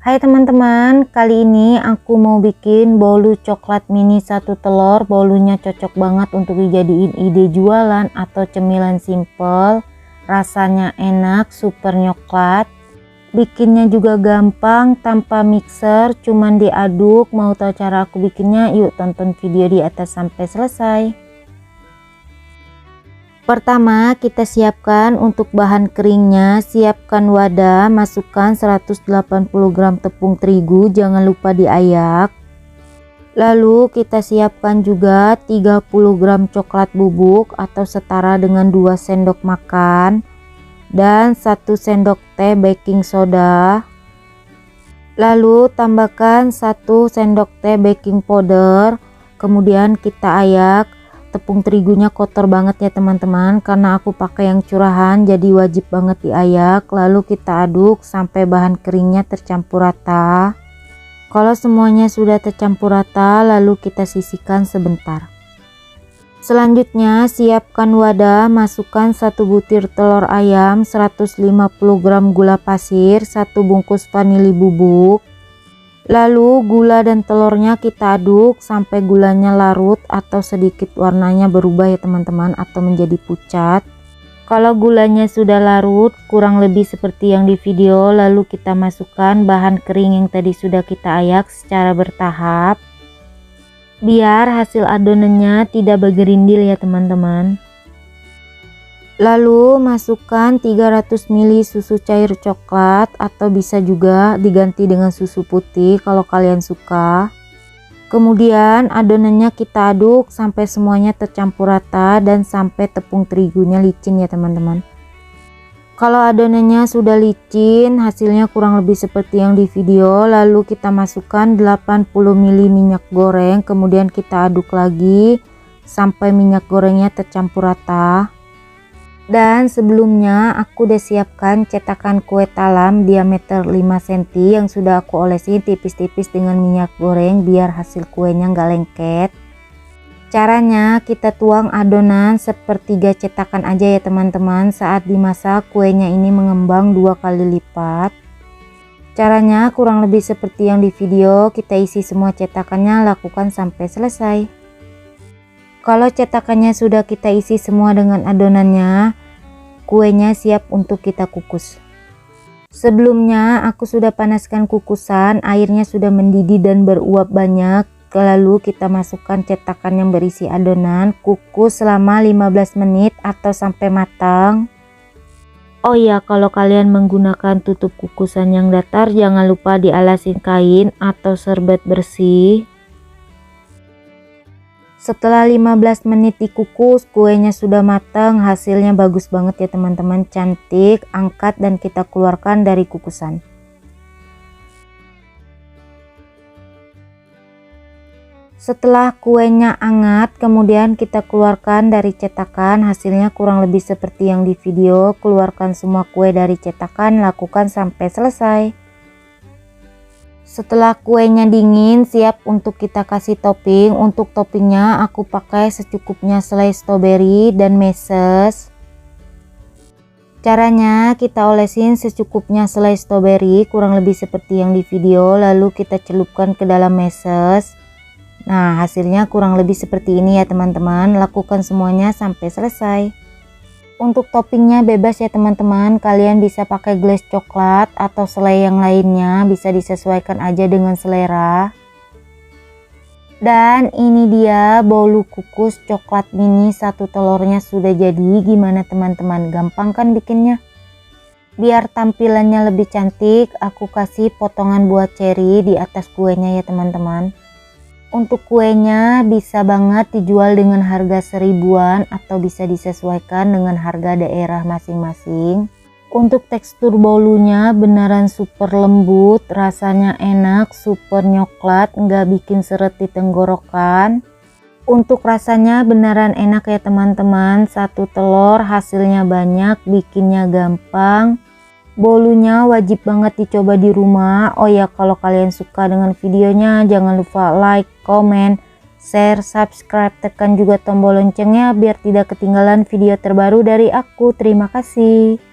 Hai teman-teman, kali ini aku mau bikin bolu coklat mini 1 telur. Bolunya cocok banget untuk dijadiin ide jualan atau cemilan simple. Rasanya enak, super nyoklat. Bikinnya juga gampang, tanpa mixer, cuman diaduk. Mau tahu cara aku bikinnya? Yuk tonton video di atas sampai selesai. Pertama, kita siapkan untuk bahan keringnya. Siapkan wadah, masukkan 180 gram tepung terigu, jangan lupa diayak. Lalu kita siapkan juga 30 gram coklat bubuk atau setara dengan 2 sendok makan dan 1 sendok teh baking soda. Lalu tambahkan 1 sendok teh baking powder, kemudian kita ayak. Tepung terigunya kotor banget ya teman-teman, karena aku pakai yang curahan jadi wajib banget diayak. Lalu kita aduk sampai bahan keringnya tercampur rata. Kalau semuanya sudah tercampur rata, lalu kita sisihkan sebentar. Selanjutnya siapkan wadah, masukkan 1 butir telur ayam, 150 gram gula pasir, 1 bungkus vanili bubuk. Lalu gula dan telurnya kita aduk sampai gulanya larut atau sedikit warnanya berubah ya teman-teman, atau menjadi pucat. Kalau gulanya sudah larut kurang lebih seperti yang di video, lalu kita masukkan bahan kering yang tadi sudah kita ayak secara bertahap biar hasil adonannya tidak bergerindil ya teman-teman. Lalu masukkan 300 ml susu cair coklat atau bisa juga diganti dengan susu putih kalau kalian suka. Kemudian adonannya kita aduk sampai semuanya tercampur rata dan sampai tepung terigunya licin ya teman-teman. Kalau adonannya sudah licin, hasilnya kurang lebih seperti yang di video. Lalu kita masukkan 80 ml minyak goreng, kemudian kita aduk lagi sampai minyak gorengnya tercampur rata. Dan sebelumnya aku udah siapkan cetakan kue talam diameter 5 cm yang sudah aku olesin tipis-tipis dengan minyak goreng biar hasil kuenya nggak lengket. Caranya kita tuang adonan sepertiga cetakan aja ya teman-teman. Saat dimasak kuenya ini mengembang 2 kali lipat. Caranya kurang lebih seperti yang di video, kita isi semua cetakannya, lakukan sampai selesai. Kalau cetakannya sudah kita isi semua dengan adonannya, kuenya siap untuk kita kukus. Sebelumnya aku sudah panaskan kukusan, airnya sudah mendidih dan beruap banyak. Lalu kita masukkan cetakan yang berisi adonan, kukus selama 15 menit atau sampai matang. Oh ya, kalau kalian menggunakan tutup kukusan yang datar, jangan lupa dialasin kain atau serbet bersih. Setelah 15 menit dikukus, kuenya sudah matang, hasilnya bagus banget ya teman-teman, cantik. Angkat dan kita keluarkan dari kukusan. Setelah kuenya hangat, kemudian kita keluarkan dari cetakan. Hasilnya kurang lebih seperti yang di video. Keluarkan semua kue dari cetakan, lakukan sampai selesai. Setelah kuenya dingin, siap untuk kita kasih topping. Untuk toppingnya aku pakai secukupnya selai stroberi dan meses. Caranya kita olesin secukupnya selai stroberi, kurang lebih seperti yang di video. Lalu kita celupkan ke dalam meses. Nah, hasilnya kurang lebih seperti ini ya teman-teman. Lakukan semuanya sampai selesai. Untuk toppingnya bebas ya teman-teman, kalian bisa pakai glaze coklat atau selai yang lainnya, bisa disesuaikan aja dengan selera. Dan ini dia bolu kukus coklat mini 1 telurnya sudah jadi. Gimana teman-teman, gampang kan bikinnya? Biar tampilannya lebih cantik, aku kasih potongan buah ceri di atas kuenya ya teman-teman. Untuk kuenya bisa banget dijual dengan harga 1000-an atau bisa disesuaikan dengan harga daerah masing-masing. Untuk tekstur bolunya beneran super lembut, rasanya enak, super nyoklat, nggak bikin seret di tenggorokan. Untuk rasanya beneran enak ya teman-teman. 1 telur hasilnya banyak, bikinnya gampang. Bolunya wajib banget dicoba di rumah. Oh ya, kalau kalian suka dengan videonya jangan lupa like, comment, share, subscribe, tekan juga tombol loncengnya biar tidak ketinggalan video terbaru dari aku. Terima kasih.